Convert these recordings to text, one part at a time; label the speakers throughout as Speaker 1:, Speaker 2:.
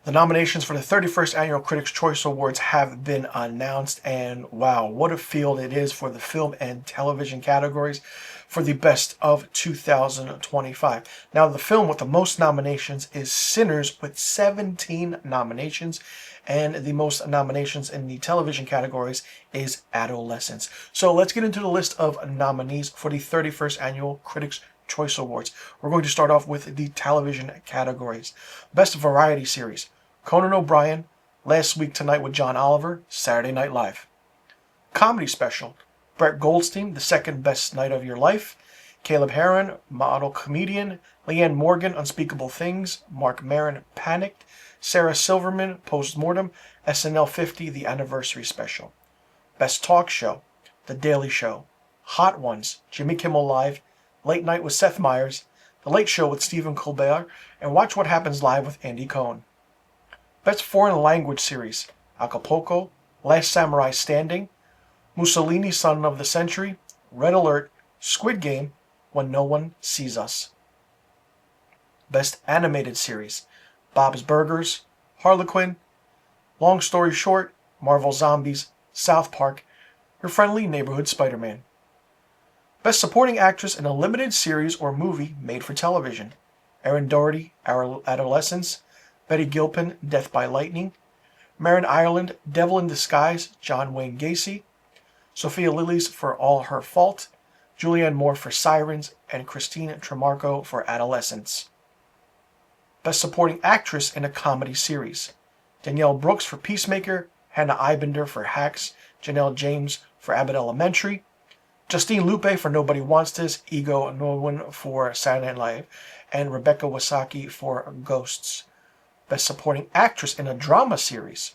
Speaker 1: The nominations for the 31st Annual Critics' Choice Awards have been announced, and wow, what a field it is for the film and television categories for the best of 2025. Now, the film with the most nominations is Sinners with 17 nominations, and the most nominations in the television categories is Adolescence. So let's get into the list of nominees for the 31st Annual Critics' Choice Awards. We're going to start off with the television categories. Best Variety Series: Conan O'Brien, Last Week Tonight with John Oliver, Saturday Night Live. Comedy Special: Brett Goldstein, The Second Best Night of Your Life, Caleb Heron, Model Comedian, Leanne Morgan, Unspeakable Things, Mark Maron, Panicked, Sarah Silverman, Postmortem, SNL 50, The Anniversary Special. Best Talk Show: The Daily Show, Hot Ones, Jimmy Kimmel Live, Late Night with Seth Meyers, The Late Show with Stephen Colbert, and Watch What Happens Live with Andy Cohen. Best Foreign Language Series: Acapulco, Last Samurai Standing, Mussolini Son of the Century, Red Alert, Squid Game, When No One Sees Us. Best Animated Series: Bob's Burgers, Harlequin, Long Story Short, Marvel Zombies, South Park, Your Friendly Neighborhood Spider-Man. Best Supporting Actress in a Limited Series or Movie Made for Television: Erin Doherty, Our Adolescence, Betty Gilpin, Death by Lightning, Marin Ireland, Devil in Disguise, John Wayne Gacy, Sophia Lillis for All Her Fault, Julianne Moore for Sirens, and Christine Tremarco for Adolescence. Best Supporting Actress in a Comedy Series: Danielle Brooks for Peacemaker, Hannah Eibender for Hacks, Janelle James for Abbott Elementary, Justine Lupe for Nobody Wants This, Ego Nwodim for Saturday Night Live, and Rebecca Wasaki for Ghosts. Best Supporting Actress in a Drama Series: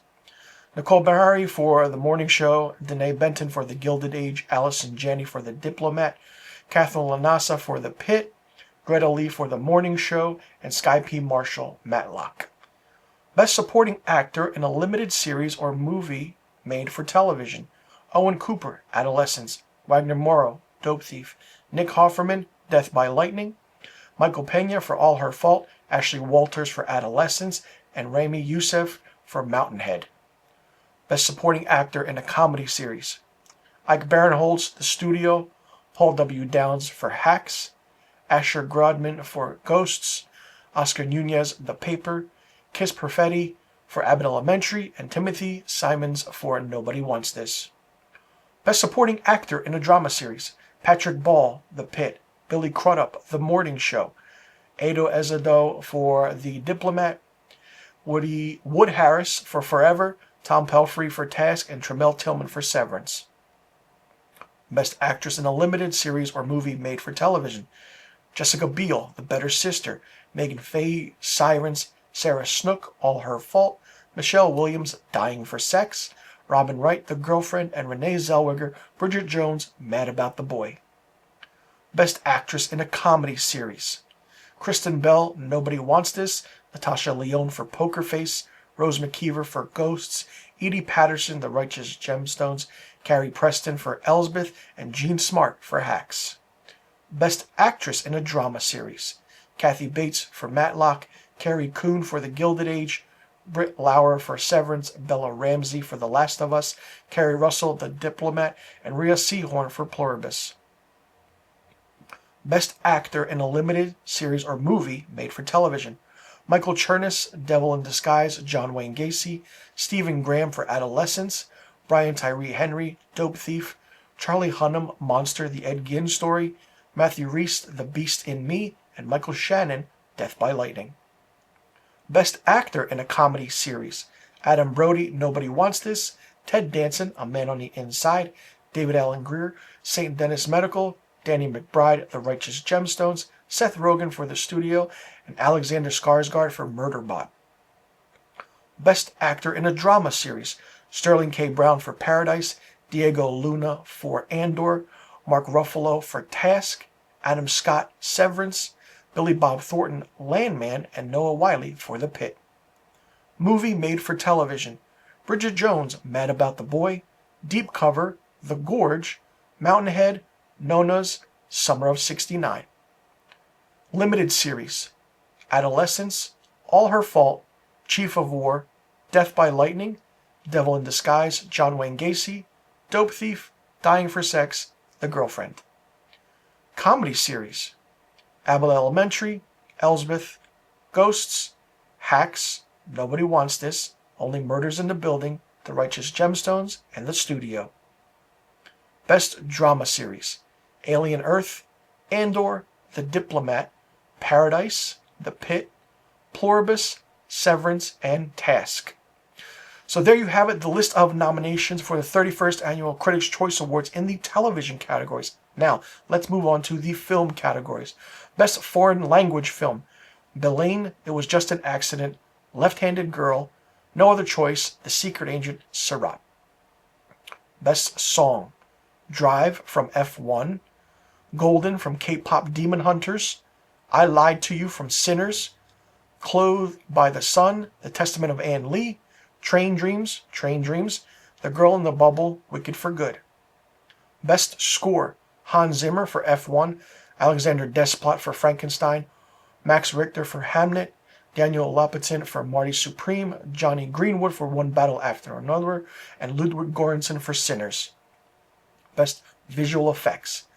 Speaker 1: Nicole Beharie for The Morning Show, Danae Benton for The Gilded Age, Allison Janney for The Diplomat, Catherine Lanassa for The Pit, Greta Lee for The Morning Show, and Sky P. Marshall, Matlock. Best Supporting Actor in a Limited Series or Movie Made for Television: Owen Cooper, Adolescence, Wagner Moreau, Dope Thief, Nick Offerman, Death by Lightning, Michael Pena for All Her Fault, Ashley Walters for Adolescence, and Rami Youssef for Mountainhead. Best Supporting Actor in a Comedy Series: Ike Barinholtz, The Studio, Paul W. Downs for Hacks, Asher Grodman for Ghosts, Oscar Nunez, The Paper, Kiss Perfetti for Abbott Elementary, and Timothy Simons for Nobody Wants This. Best Supporting Actor in a Drama Series: Patrick Ball, The Pit, Billy Crudup, The Morning Show, Ado Ezado for The Diplomat, Wood Harris for Forever, Tom Pelphrey for Task, and Tramell Tillman for Severance. Best Actress in a Limited Series or Movie Made for Television: Jessica Biel, The Better Sister, Megan Fahy, Sirens, Sarah Snook, All Her Fault, Michelle Williams, Dying for Sex, Robin Wright, The Girlfriend, and Renee Zellweger, Bridget Jones, Mad About the Boy. Best Actress in a Comedy Series: Kristen Bell, Nobody Wants This, Natasha Lyonne for Poker Face, Rose McKeever for Ghosts, Edie Patterson, The Righteous Gemstones, Carrie Preston for Elsbeth, and Jean Smart for Hacks. Best Actress in a Drama Series: Kathy Bates for Matlock, Carrie Coon for The Gilded Age, Britt Lauer for Severance, Bella Ramsey for The Last of Us, Carrie Russell, The Diplomat, and Rhea Seehorn for Pluribus. Best Actor in a Limited Series or Movie Made for Television: Michael Chernus, Devil in Disguise, John Wayne Gacy, Stephen Graham for Adolescence, Brian Tyree Henry, Dope Thief, Charlie Hunnam, Monster, The Ed Gein Story, Matthew Rhys, The Beast in Me, and Michael Shannon, Death by Lightning. Best Actor in a Comedy Series: Adam Brody, Nobody Wants This, Ted Danson, A Man on the Inside, David Alan Grier, St. Denis Medical, Danny McBride, The Righteous Gemstones, Seth Rogen for The Studio, and Alexander Skarsgård for Murderbot. Best Actor in a Drama Series: Sterling K. Brown for Paradise, Diego Luna for Andor, Mark Ruffalo for Task, Adam Scott, Severance, Billy Bob Thornton, Landman, and Noah Wyle for The Pit. Movie Made for Television: Bridget Jones, Mad About the Boy, Deep Cover, The Gorge, Mountainhead, Nona's, Summer of '69. Limited Series: Adolescence, All Her Fault, Chief of War, Death by Lightning, Devil in Disguise, John Wayne Gacy, Dope Thief, Dying for Sex, The Girlfriend. Comedy series: Abbott Elementary, Elsbeth, Ghosts, Hacks, Nobody Wants This, Only Murders in the Building, The Righteous Gemstones, and The Studio. Best Drama Series: Alien Earth, Andor, The Diplomat, Paradise, The Pit, Pluribus, Severance, and Task. So there you have it, the list of nominations for the 31st Annual Critics' Choice Awards in the television categories. Now, let's move on to the film categories. Best Foreign Language Film: Belaine, It Was Just an Accident, Left-Handed Girl, No Other Choice, The Secret Agent, Seurat. Best Song: Drive from F1, Golden from K-Pop Demon Hunters, I Lied to You from Sinners, Clothed by the Sun, The Testament of Ann Lee, Train Dreams, The Girl in the Bubble, Wicked for Good. Best Score: Hans Zimmer for F1, Alexander Desplat for Frankenstein, Max Richter for Hamnet, Daniel Lopatin for Marty Supreme, Johnny Greenwood for One Battle After Another, and Ludwig Göransson for Sinners. Best Visual Effects: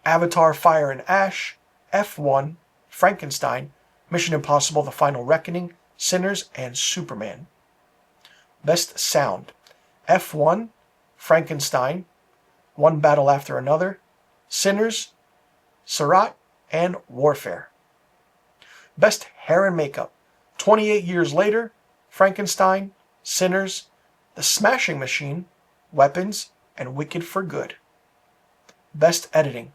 Speaker 1: Avatar: Fire and Ash, F1, Frankenstein, Mission Impossible: The Final Reckoning, Sinners, and Superman. Best Sound: F1, Frankenstein, One Battle After Another, Sinners, Seurat, and Warfare. Best Hair and Makeup: 28 Years Later, Frankenstein, Sinners, The Smashing Machine, Weapons, and Wicked for Good. Best Editing: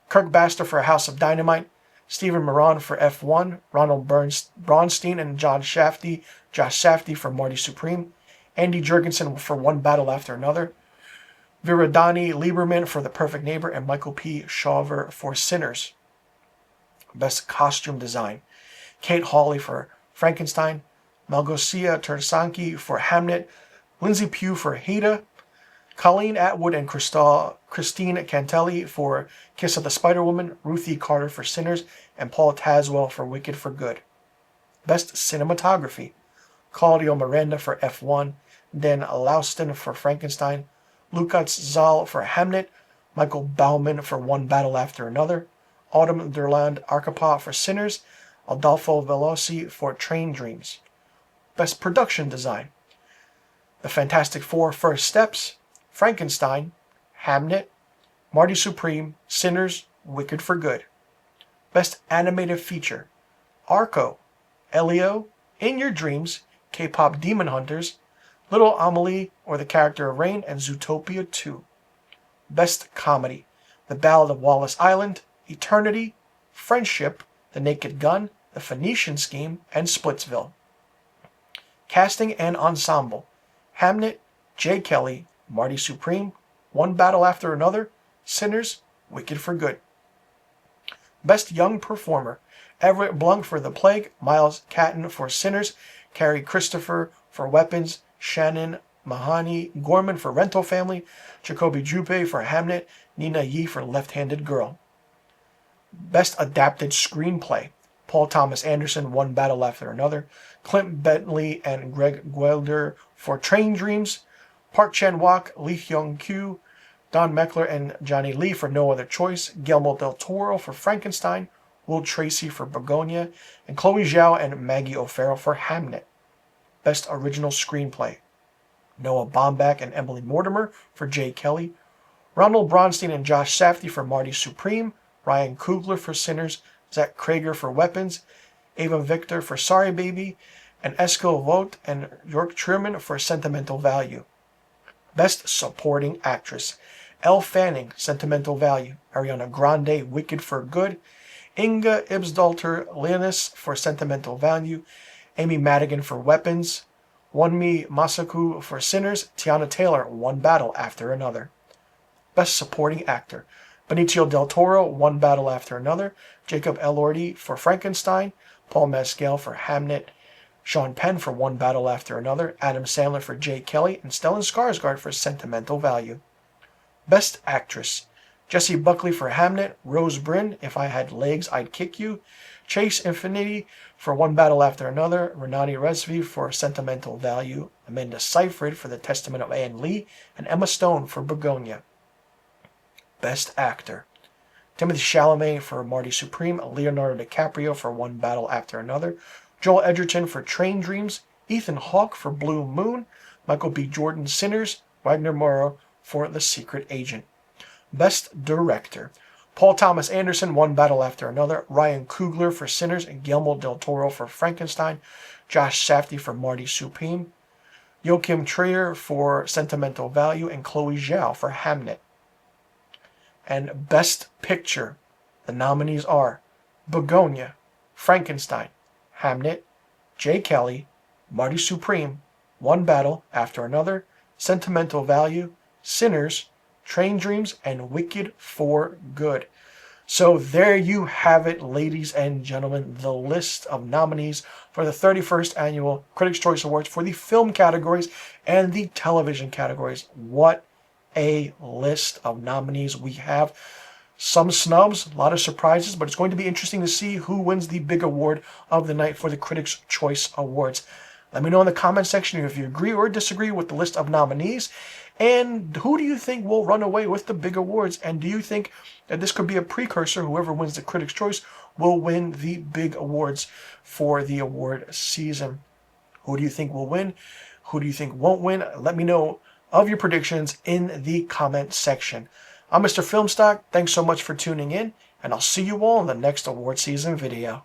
Speaker 1: Kirk Baster for House of Dynamite, Stephen Moran for F1, Ronald Braunstein and Josh Safdie for Marty Supreme, Andy Jurgensen for One Battle After Another, Viridani Lieberman for The Perfect Neighbor, and Michael P. Shawver for Sinners. Best Costume Design: Kate Hawley for Frankenstein, Malgosia Tersanki for Hamnet, Lindsay Pugh for Haida, Colleen Atwood and Christine Cantelli for Kiss of the Spider-Woman, Ruthie Carter for Sinners, and Paul Tazwell for Wicked for Good. Best Cinematography: Claudio Miranda for F1, Dan Laustin for Frankenstein, Lukas Zahl for Hamnet, Michael Bauman for One Battle After Another, Autumn Durland Arkapaw for Sinners, Adolfo Veloci for Train Dreams. Best Production Design: The Fantastic Four: First Steps, Frankenstein, Hamnet, Marty Supreme, Sinners, Wicked for Good. Best Animated Feature: Arco, Elio, In Your Dreams, K-Pop Demon Hunters, Little Amelie or the Character of Rain, and Zootopia 2. Best Comedy: The Ballad of Wallace Island, Eternity, Friendship, The Naked Gun, The Phoenician Scheme, and Splitsville. Casting and Ensemble: Hamnet, Jay Kelly, Marty Supreme, One Battle After Another, Sinners, Wicked for Good. Best Young Performer: Everett Blunk for The Plague, Miles Catton for Sinners, Carrie Christopher for Weapons, Shannon Mahoney Gorman for Rental Family, Jacoby Jupe for Hamnet, Nina Yee for Left-Handed Girl. Best Adapted Screenplay: Paul Thomas Anderson, One Battle After Another, Clint Bentley and Greg Guelder for Train Dreams, Park Chan-wook, Lee Hyung-kyu, Don Meckler and Johnny Lee for No Other Choice, Guillermo del Toro for Frankenstein, Will Tracy for Begonia, and Chloe Zhao and Maggie O'Farrell for Hamnet. Best Original Screenplay: Noah Baumbach and Emily Mortimer for Jay Kelly, Ronald Braunstein and Josh Safdie for Marty Supreme, Ryan Coogler for Sinners, Zach Krager for Weapons, Ava Victor for Sorry Baby, and Eskil Vogt and York Truman for Sentimental Value. Best Supporting Actress: Elle Fanning, Sentimental Value, Ariana Grande, Wicked for Good, Inga Ibsdalter-Linus for Sentimental Value, Amy Madigan for Weapons, Wunmi Masaku for Sinners, Tiana Taylor, One Battle After Another. Best Supporting Actor: Benicio del Toro, One Battle After Another, Jacob Elordi for Frankenstein, Paul Mescal for Hamnet, Sean Penn for One Battle After Another, Adam Sandler for Jay Kelly, and Stellan Skarsgård for Sentimental Value. Best Actress: Jessie Buckley for Hamnet, Rose Byrne, If I Had Legs I'd Kick You, Chase Infinity for One Battle After Another, Renani Resvi for Sentimental Value, Amanda Seyfried for The Testament of Anne Lee, and Emma Stone for Begonia. Best Actor: Timothée Chalamet for Marty Supreme, Leonardo DiCaprio for One Battle After Another, Joel Edgerton for Train Dreams, Ethan Hawke for Blue Moon, Michael B. Jordan Sinners, Wagner Moura for The Secret Agent. Best Director: Paul Thomas Anderson, One Battle After Another, Ryan Coogler for Sinners, and Guillermo del Toro for Frankenstein, Josh Safdie for Marty Supreme, Joachim Trier for Sentimental Value, and Chloe Zhao for Hamnet. And Best Picture: the nominees are Begonia, Frankenstein, Hamnet, Jay Kelly, Marty Supreme, One Battle After Another, Sentimental Value, Sinners, Train Dreams, and Wicked for Good. So there you have it, ladies and gentlemen, the list of nominees for the 31st Annual Critics' Choice Awards for the film categories and the television categories. What a list of nominees we have. Some snubs, a lot of surprises, but it's going to be interesting to see who wins the big award of the night for the Critics' Choice Awards. Let me know in the comment section if you agree or disagree with the list of nominees. And who do you think will run away with the big awards? And do you think that this could be a precursor? Whoever wins the Critics' Choice will win the big awards for the award season. Who do you think will win? Who do you think won't win? Let me know of your predictions in the comment section. I'm Mr. Filmstock. Thanks so much for tuning in, and I'll see you all in the next award season video.